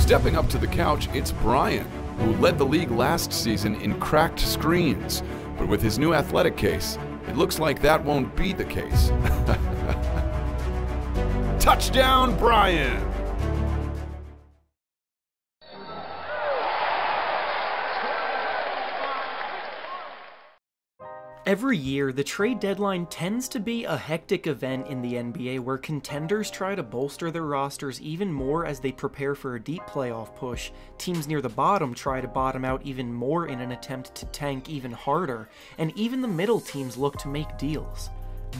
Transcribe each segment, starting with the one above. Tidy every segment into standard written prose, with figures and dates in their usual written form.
Stepping up to the couch, it's Brian, who led the league last season in cracked screens. But with his new athletic case, it looks like that won't be the case. Touchdown, Brian! Every year, the trade deadline tends to be a hectic event in the NBA where contenders try to bolster their rosters even more as they prepare for a deep playoff push, teams near the bottom try to bottom out even more in an attempt to tank even harder, and even the middle teams look to make deals.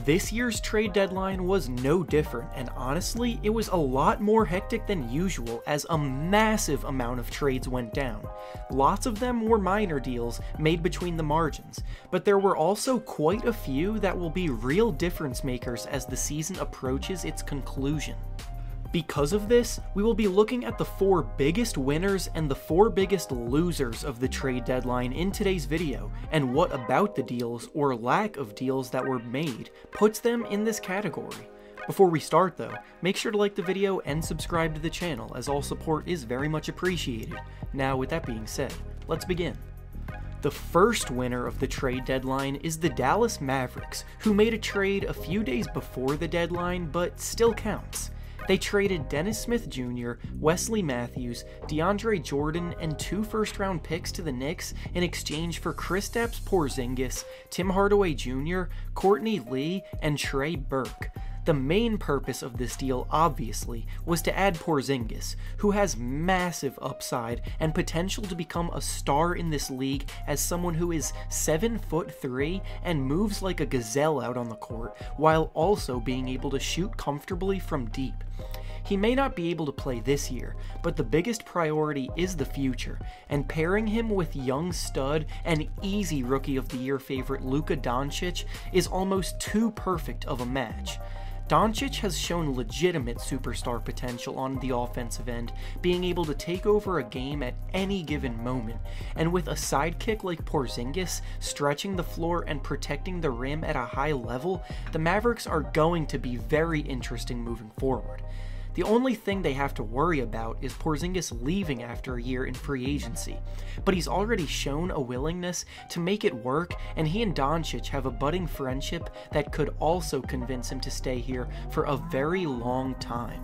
This year's trade deadline was no different, and honestly, it was a lot more hectic than usual as a massive amount of trades went down. Lots of them were minor deals made between the margins, but there were also quite a few that will be real difference makers as the season approaches its conclusion. Because of this, we will be looking at the 4 biggest winners and the 4 biggest losers of the trade deadline in today's video, and what about the deals, or lack of deals that were made, puts them in this category. Before we start though, make sure to like the video and subscribe to the channel, as all support is very much appreciated. Now with that being said, let's begin. The first winner of the trade deadline is the Dallas Mavericks, who made a trade a few days before the deadline but still counts. They traded Dennis Smith Jr., Wesley Matthews, DeAndre Jordan, and 2 first-round picks to the Knicks in exchange for Kristaps Porzingis, Tim Hardaway Jr., Courtney Lee, and Trey Burke. The main purpose of this deal, obviously, was to add Porzingis, who has massive upside and potential to become a star in this league as someone who is 7'3" and moves like a gazelle out on the court, while also being able to shoot comfortably from deep. He may not be able to play this year, but the biggest priority is the future, and pairing him with young stud and easy Rookie of the Year favorite Luka Doncic is almost too perfect of a match. Doncic has shown legitimate superstar potential on the offensive end, being able to take over a game at any given moment, and with a sidekick like Porzingis stretching the floor and protecting the rim at a high level, the Mavericks are going to be very interesting moving forward. The only thing they have to worry about is Porzingis leaving after a year in free agency, but he's already shown a willingness to make it work, and he and Doncic have a budding friendship that could also convince him to stay here for a very long time.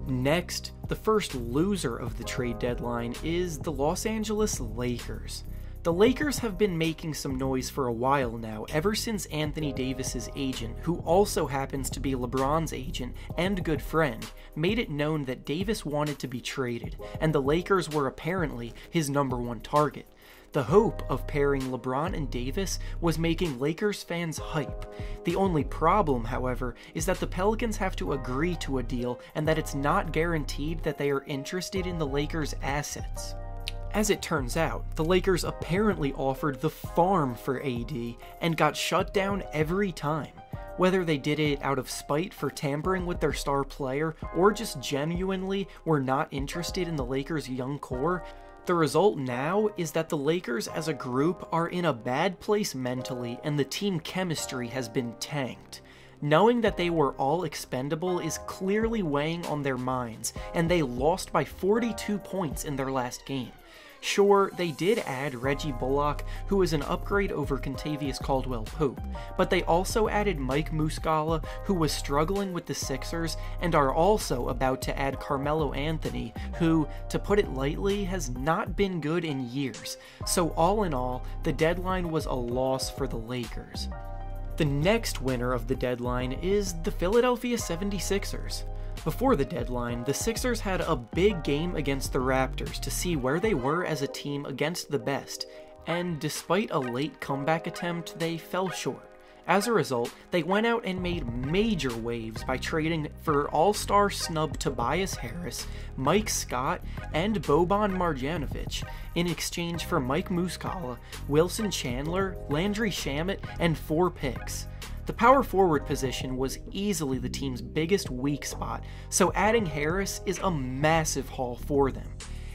Next, the first loser of the trade deadline is the Los Angeles Lakers. The Lakers have been making some noise for a while now, ever since Anthony Davis's agent, who also happens to be LeBron's agent and good friend, made it known that Davis wanted to be traded, and the Lakers were apparently his #1 target. The hope of pairing LeBron and Davis was making Lakers fans hype. The only problem, however, is that the Pelicans have to agree to a deal and that it's not guaranteed that they are interested in the Lakers' assets. As it turns out, the Lakers apparently offered the farm for AD and got shut down every time. Whether they did it out of spite for tampering with their star player or just genuinely were not interested in the Lakers' young core, the result now is that the Lakers as a group are in a bad place mentally and the team chemistry has been tanked. Knowing that they were all expendable is clearly weighing on their minds, and they lost by 42 points in their last game. Sure, they did add Reggie Bullock, who is an upgrade over Kentavious Caldwell-Pope, but they also added Mike Muscala, who was struggling with the Sixers, and are also about to add Carmelo Anthony, who, to put it lightly, has not been good in years. So all in all, the deadline was a loss for the Lakers. The next winner of the deadline is the Philadelphia 76ers. Before the deadline, the Sixers had a big game against the Raptors to see where they were as a team against the best, and despite a late comeback attempt, they fell short. As a result, they went out and made major waves by trading for all-star snub Tobias Harris, Mike Scott, and Boban Marjanovic in exchange for Mike Muscala, Wilson Chandler, Landry Shamet, and 4 picks. The power forward position was easily the team's biggest weak spot, so adding Harris is a massive haul for them.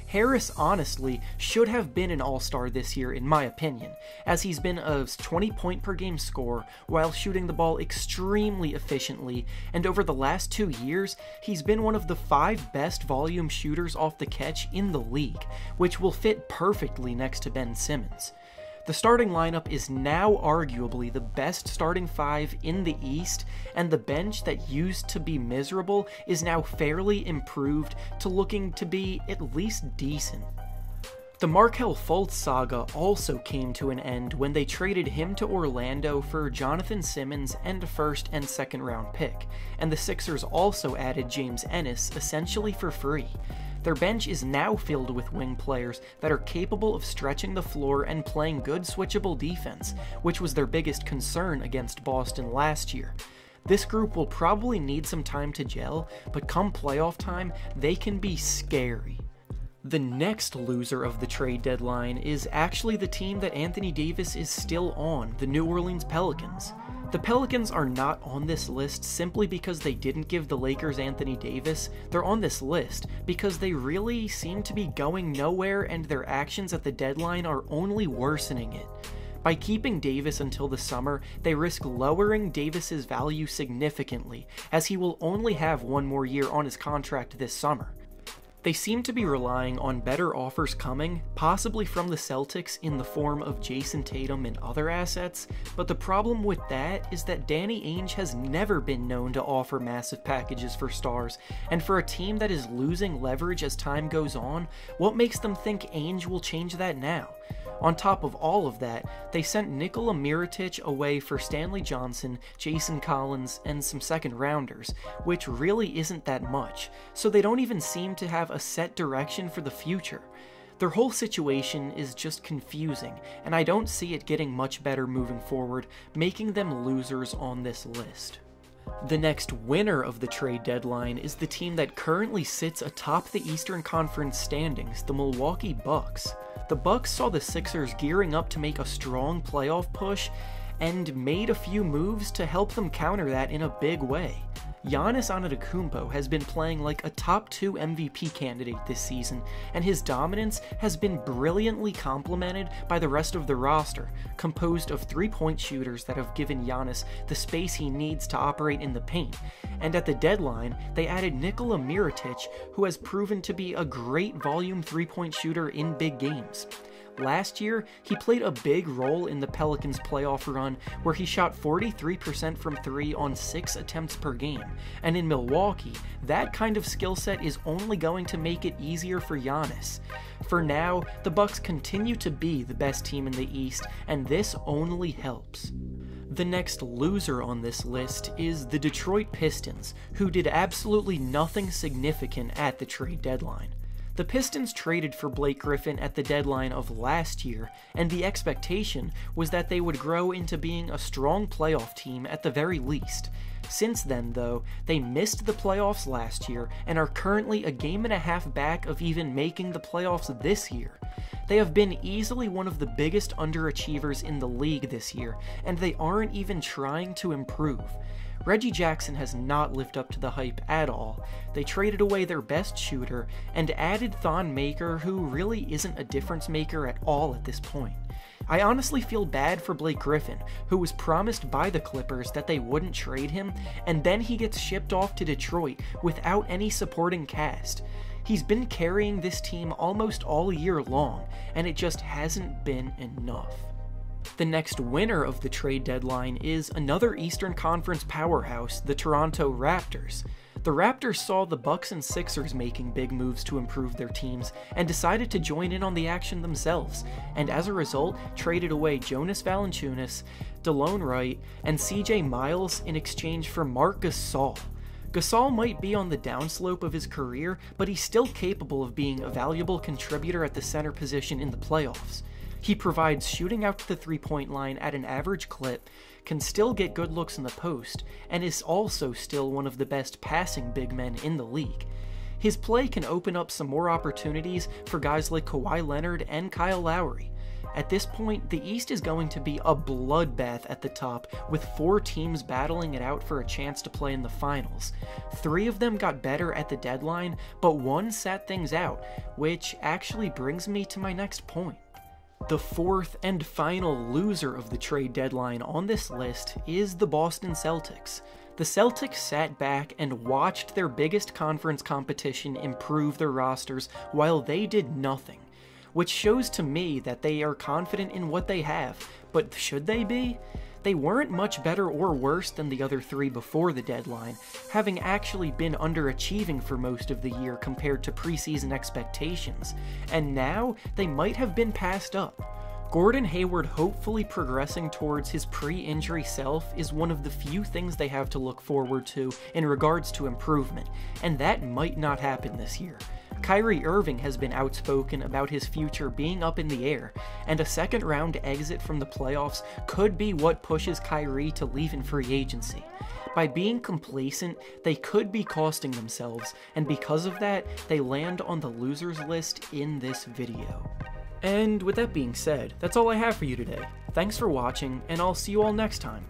Harris honestly should have been an all-star this year in my opinion, as he's been a 20-point-per-game scorer while shooting the ball extremely efficiently, and over the last 2 years, he's been one of the 5 best volume shooters off the catch in the league, which will fit perfectly next to Ben Simmons. The starting lineup is now arguably the best starting 5 in the East, and the bench that used to be miserable is now fairly improved to looking to be at least decent. The Markelle Fultz saga also came to an end when they traded him to Orlando for Jonathan Simmons and a first and second round pick, and the Sixers also added James Ennis essentially for free. Their bench is now filled with wing players that are capable of stretching the floor and playing good switchable defense, which was their biggest concern against Boston last year. This group will probably need some time to gel, but come playoff time, they can be scary. The next loser of the trade deadline is actually the team that Anthony Davis is still on, the New Orleans Pelicans. The Pelicans are not on this list simply because they didn't give the Lakers Anthony Davis. They're on this list because they really seem to be going nowhere and their actions at the deadline are only worsening it. By keeping Davis until the summer, they risk lowering Davis's value significantly, as he will only have 1 more year on his contract this summer. They seem to be relying on better offers coming, possibly from the Celtics in the form of Jason Tatum and other assets, but the problem with that is that Danny Ainge has never been known to offer massive packages for stars, and for a team that is losing leverage as time goes on, what makes them think Ainge will change that now? On top of all of that, they sent Nikola Mirotic away for Stanley Johnson, Jason Collins, and some second rounders, which really isn't that much, so they don't even seem to have a set direction for the future. Their whole situation is just confusing, and I don't see it getting much better moving forward, making them losers on this list. The next winner of the trade deadline is the team that currently sits atop the Eastern Conference standings, the Milwaukee Bucks. The Bucks saw the Sixers gearing up to make a strong playoff push and made a few moves to help them counter that in a big way. Giannis Antetokounmpo has been playing like a top 2 MVP candidate this season, and his dominance has been brilliantly complemented by the rest of the roster, composed of 3-point shooters that have given Giannis the space he needs to operate in the paint. And at the deadline, they added Nikola Mirotic, who has proven to be a great volume 3-point shooter in big games. Last year, he played a big role in the Pelicans' playoff run, where he shot 43% from 3 on 6 attempts per game, and in Milwaukee, that kind of skill set is only going to make it easier for Giannis. For now, the Bucks continue to be the best team in the East, and this only helps. The next loser on this list is the Detroit Pistons, who did absolutely nothing significant at the trade deadline. The Pistons traded for Blake Griffin at the deadline of last year, and the expectation was that they would grow into being a strong playoff team at the very least. Since then, though, they missed the playoffs last year and are currently a game and a half back of even making the playoffs this year. They have been easily one of the biggest underachievers in the league this year, and they aren't even trying to improve. Reggie Jackson has not lived up to the hype at all. They traded away their best shooter and added Thon Maker, who really isn't a difference maker at all at this point. I honestly feel bad for Blake Griffin, who was promised by the Clippers that they wouldn't trade him, and then he gets shipped off to Detroit without any supporting cast. He's been carrying this team almost all year long, and it just hasn't been enough. The next winner of the trade deadline is another Eastern Conference powerhouse, the Toronto Raptors. The Raptors saw the Bucks and Sixers making big moves to improve their teams and decided to join in on the action themselves, and as a result, traded away Jonas Valanciunas, DeLone Wright, and CJ Miles in exchange for Marc Gasol. Gasol might be on the downslope of his career, but he's still capable of being a valuable contributor at the center position in the playoffs. He provides shooting out to the 3-point line at an average clip, can still get good looks in the post, and is also still one of the best passing big men in the league. His play can open up some more opportunities for guys like Kawhi Leonard and Kyle Lowry. At this point, the East is going to be a bloodbath at the top, with 4 teams battling it out for a chance to play in the finals. 3 of them got better at the deadline, but 1 sat things out, which actually brings me to my next point. The 4th and final loser of the trade deadline on this list is the Boston Celtics. The Celtics sat back and watched their biggest conference competition improve their rosters while they did nothing, which shows to me that they are confident in what they have, but should they be? They weren't much better or worse than the other 3 before the deadline, having actually been underachieving for most of the year compared to preseason expectations, and now they might have been passed up. Gordon Hayward hopefully progressing towards his pre-injury self is one of the few things they have to look forward to in regards to improvement, and that might not happen this year. Kyrie Irving has been outspoken about his future being up in the air, and a second-round exit from the playoffs could be what pushes Kyrie to leave in free agency. By being complacent, they could be costing themselves, and because of that, they land on the losers list in this video. And with that being said, that's all I have for you today. Thanks for watching, and I'll see you all next time.